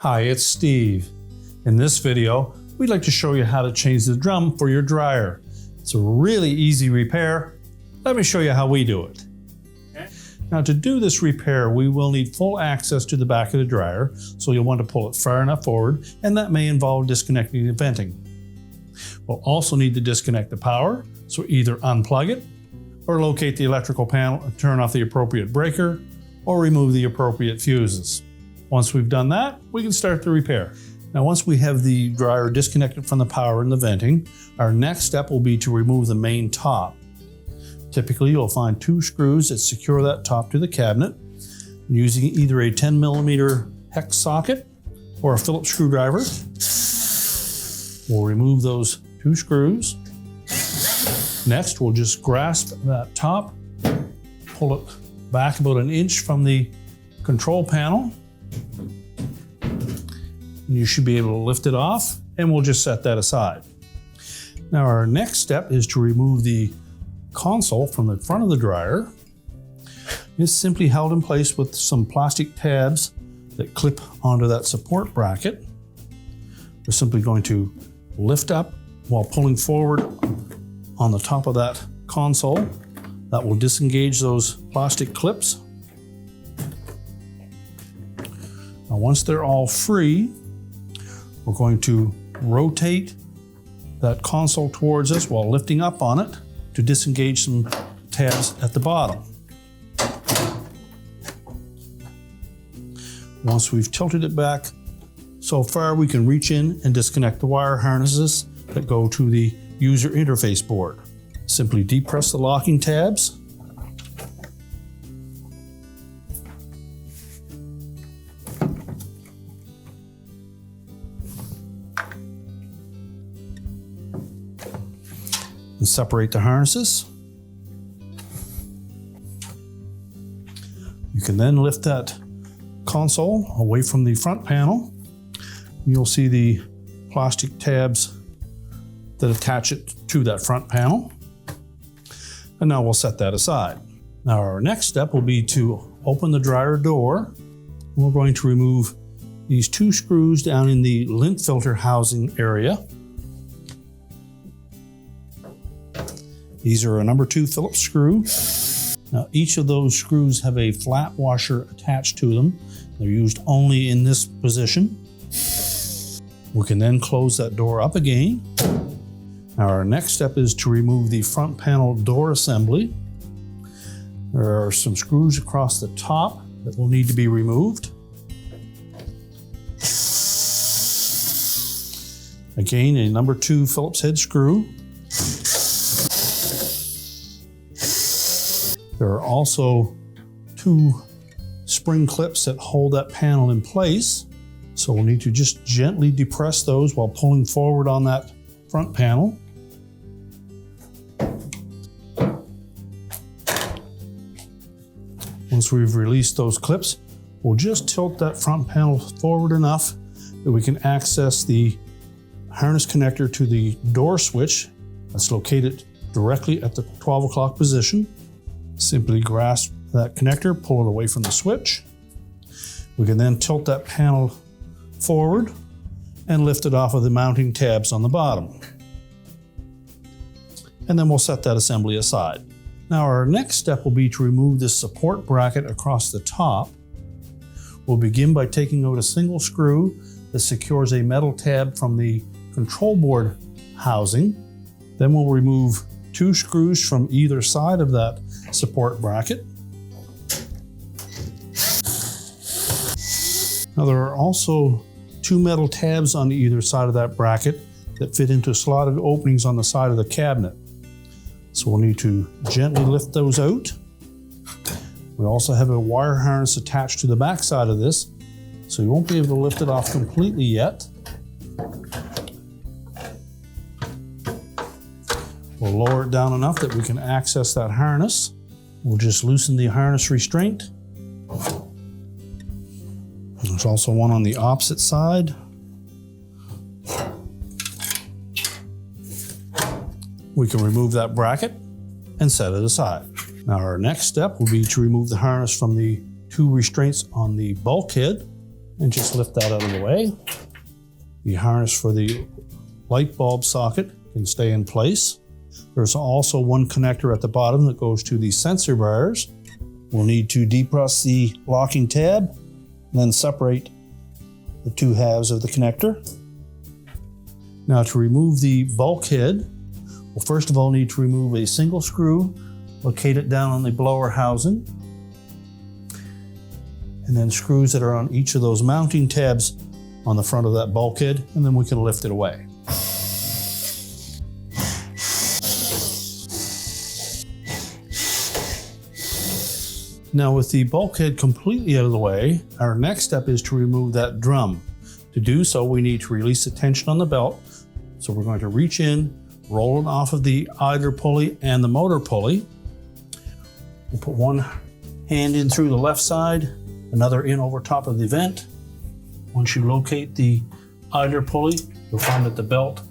Hi, it's Steve. In this video, we'd like to show you how to change the drum for your dryer. It's a really easy repair. Let me show you how we do it. Now, to do this repair, we will need full access to the back of the dryer, so you'll want to pull it far enough forward, and that may involve disconnecting the venting. We'll also need to disconnect the power, so either unplug it, or locate the electrical panel and turn off the appropriate breaker, or remove the appropriate fuses. Once we've done that, we can start the repair. Now, once we have the dryer disconnected from the power and the venting, our next step will be to remove the main top. Typically, you'll find 2 screws that secure that top to the cabinet. Using either a 10mm hex socket or a Phillips screwdriver, we'll remove those 2 screws. Next, we'll just grasp that top, pull it back about 1 inch from the control panel. You should be able to lift it off, and we'll just set that aside. Now, our next step is to remove the console from the front of the dryer. It's simply held in place with some plastic tabs that clip onto that support bracket. We're simply going to lift up while pulling forward on the top of that console. That will disengage those plastic clips. Now, once they're all free, we're going to rotate that console towards us while lifting up on it to disengage some tabs at the bottom. Once we've tilted it back so far, we can reach in and disconnect the wire harnesses that go to the user interface board. Simply depress the locking tabs. And separate the harnesses. You can then lift that console away from the front panel. You'll see the plastic tabs that attach it to that front panel. And now we'll set that aside. Now, our next step will be to open the dryer door. We're going to remove these 2 screws down in the lint filter housing area. These are a number 2 Phillips screw. Now, each of those screws have a flat washer attached to them. They're used only in this position. We can then close that door up again. Now, our next step is to remove the front panel door assembly. There are some screws across the top that will need to be removed. Again, a number 2 Phillips head screw. There are also 2 spring clips that hold that panel in place. So we'll need to just gently depress those while pulling forward on that front panel. Once we've released those clips, we'll just tilt that front panel forward enough that we can access the harness connector to the door switch that's located directly at the 12 o'clock position. Simply grasp that connector, pull it away from the switch. We can then tilt that panel forward and lift it off of the mounting tabs on the bottom. And then we'll set that assembly aside. Now, our next step will be to remove this support bracket across the top. We'll begin by taking out a single screw that secures a metal tab from the control board housing. Then we'll remove 2 screws from either side of that support bracket. Now, there are also 2 metal tabs on either side of that bracket that fit into slotted openings on the side of the cabinet. So we'll need to gently lift those out. We also have a wire harness attached to the back side of this, so you won't be able to lift it off completely yet. We'll lower it down enough that we can access that harness. We'll just loosen the harness restraint. There's also one on the opposite side. We can remove that bracket and set it aside. Now, our next step will be to remove the harness from the 2 restraints on the bulkhead. and just lift that out of the way. The harness for the light bulb socket can stay in place. There's also one connector at the bottom that goes to the sensor bars. We'll need to depress the locking tab and then separate the two halves of the connector. Now to remove the bulkhead, we'll first of all need to remove a single screw, locate it down on the blower housing, and then screws that are on each of those mounting tabs on the front of that bulkhead, and then we can lift it away. Now with the bulkhead completely out of the way, our next step is to remove that drum. To do so, we need to release the tension on the belt. So we're going to reach in, roll it off of the idler pulley and the motor pulley. We'll put one hand in through the left side, another in over top of the vent. Once you locate the idler pulley, you'll find that the belt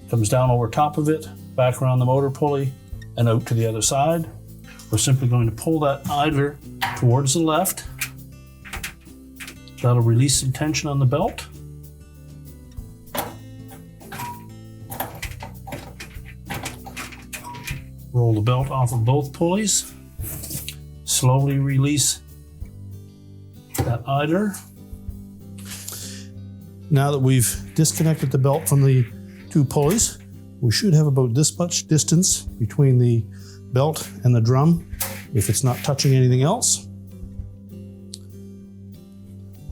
comes down over top of it, back around the motor pulley, and out to the other side. We're simply going to pull that idler towards the left. That'll release some tension on the belt. Roll the belt off of both pulleys. Slowly release that idler. Now that we've disconnected the belt from the two pulleys, we should have about this much distance between the belt and the drum if it's not touching anything else.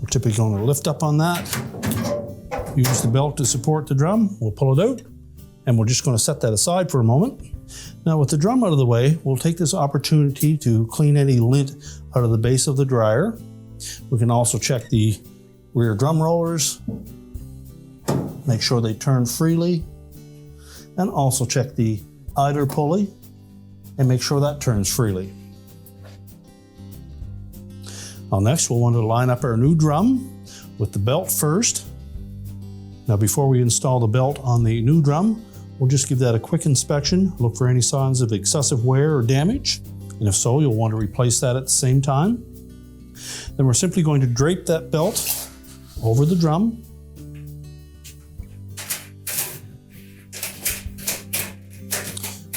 We're typically going to lift up on that, use the belt to support the drum. We'll pull it out, and we're just going to set that aside for a moment. Now with the drum out of the way, we'll take this opportunity to clean any lint out of the base of the dryer. We can also check the rear drum rollers, make sure they turn freely, and also check the idler pulley and make sure that turns freely. Now next, we'll want to line up our new drum with the belt first. Now before we install the belt on the new drum, we'll just give that a quick inspection, look for any signs of excessive wear or damage, and if so, you'll want to replace that at the same time. Then we're simply going to drape that belt over the drum.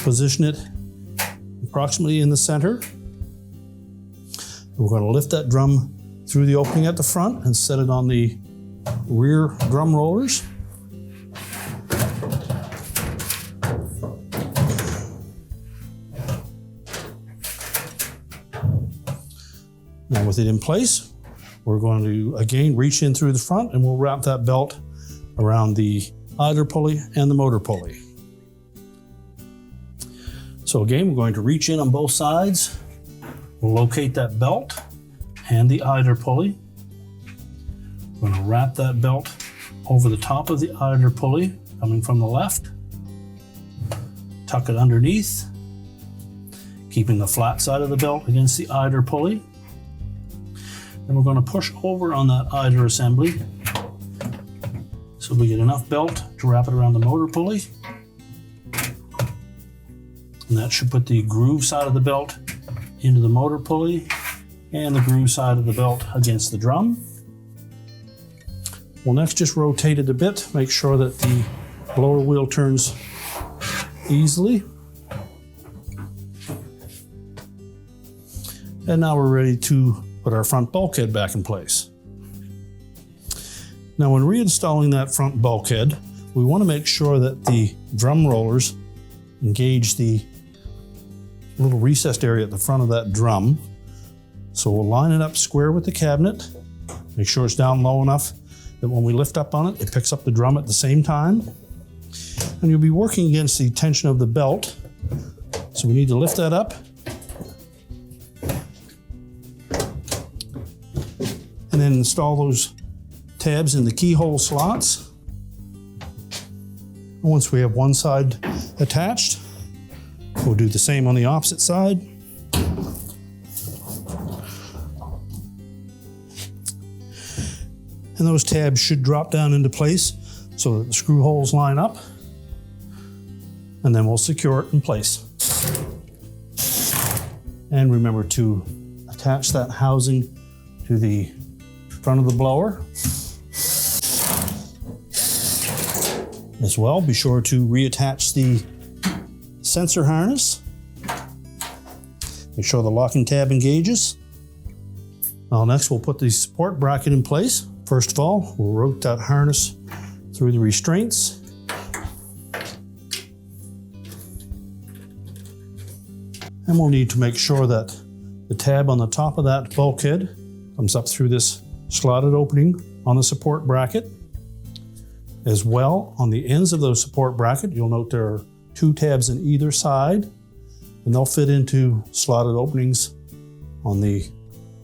Position it approximately in the center. We're going to lift that drum through the opening at the front and set it on the rear drum rollers. Now with it in place, we're going to again reach in through the front and we'll wrap that belt around the idler pulley and the motor pulley. So again, we're going to reach in on both sides. We'll locate that belt and the idler pulley. We're going to wrap that belt over the top of the idler pulley coming from the left. Tuck it underneath, keeping the flat side of the belt against the idler pulley. Then we're going to push over on that idler assembly so we get enough belt to wrap it around the motor pulley. And that should put the groove side of the belt into the motor pulley and the groove side of the belt against the drum. We'll next just rotate it a bit, make sure that the blower wheel turns easily. And now we're ready to put our front bulkhead back in place. Now when reinstalling that front bulkhead, we want to make sure that the drum rollers engage the little recessed area at the front of that drum. So we'll line it up square with the cabinet, make sure it's down low enough that when we lift up on it, it picks up the drum at the same time. And you'll be working against the tension of the belt. So we need to lift that up. And then install those tabs in the keyhole slots. And once we have one side attached, we'll do the same on the opposite side. And those tabs should drop down into place so that the screw holes line up. And then we'll secure it in place. And remember to attach that housing to the front of the blower. As well, be sure to reattach the sensor harness. Make sure the locking tab engages. Now next we'll put the support bracket in place. First of all, we'll route that harness through the restraints. And we'll need to make sure that the tab on the top of that bulkhead comes up through this slotted opening on the support bracket. As well, on the ends of those support bracket, you'll note there are 2 tabs on either side, and they'll fit into slotted openings on the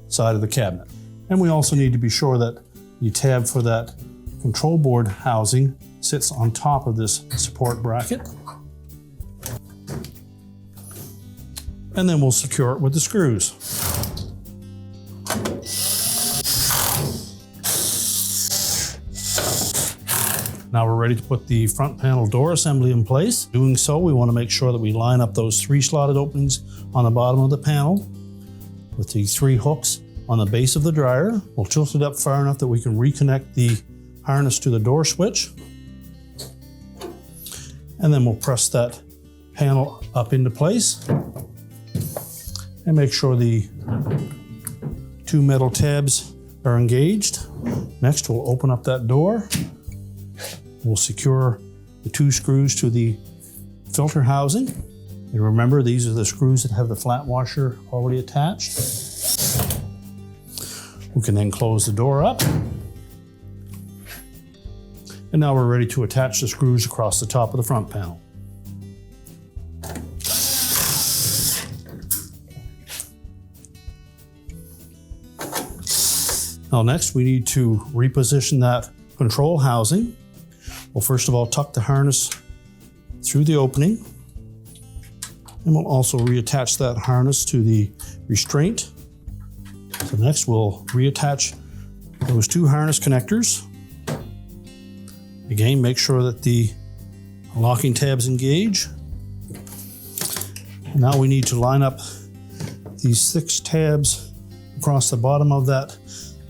side of the cabinet. And we also need to be sure that the tab for that control board housing sits on top of this support bracket. And then we'll secure it with the screws. Now we're ready to put the front panel door assembly in place. Doing so, we want to make sure that we line up those 3 slotted openings on the bottom of the panel with the 3 hooks on the base of the dryer. We'll tilt it up far enough that we can reconnect the harness to the door switch. And then we'll press that panel up into place and make sure the 2 metal tabs are engaged. Next, we'll open up that door. We'll secure the 2 screws to the filter housing. And remember, these are the screws that have the flat washer already attached. We can then close the door up. And now we're ready to attach the screws across the top of the front panel. Now next, we need to reposition that control housing. We'll first of all tuck the harness through the opening, and we'll also reattach that harness to the restraint. So next we'll reattach those 2 harness connectors. Again, make sure that the locking tabs engage. And now we need to line up these 6 tabs across the bottom of that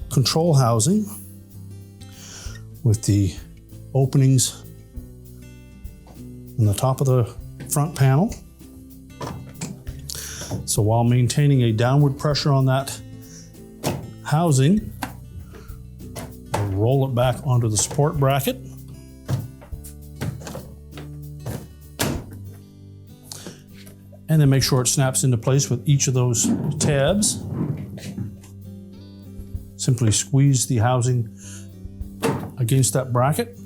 control housing with the openings on the top of the front panel. So while maintaining a downward pressure on that housing, we'll roll it back onto the support bracket. And then make sure it snaps into place with each of those tabs. Simply squeeze the housing against that bracket.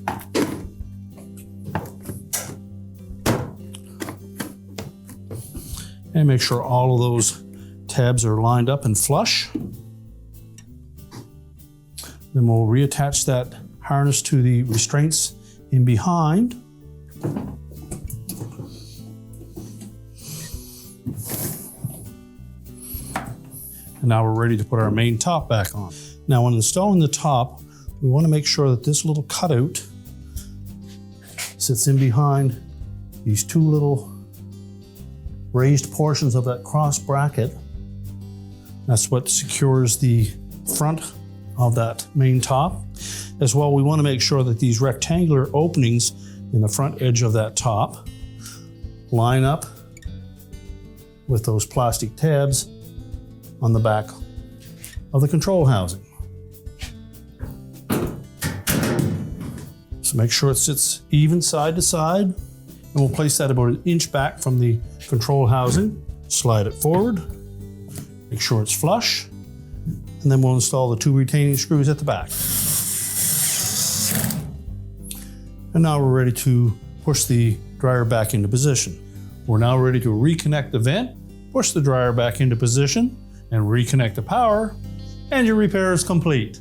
And make sure all of those tabs are lined up and flush. Then we'll reattach that harness to the restraints in behind. And now we're ready to put our main top back on. Now when installing the top, we want to make sure that this little cutout sits in behind these 2 little raised portions of that cross bracket. That's what secures the front of that main top. As well, we want to make sure that these rectangular openings in the front edge of that top line up with those plastic tabs on the back of the control housing. So make sure it sits even side to side, and we'll place that about 1 inch back from the control housing. Slide it forward, make sure it's flush, and then we'll install the 2 retaining screws at the back. And now we're ready to push the dryer back into position. We're now ready to reconnect the vent, push the dryer back into position, and reconnect the power, and your repair is complete.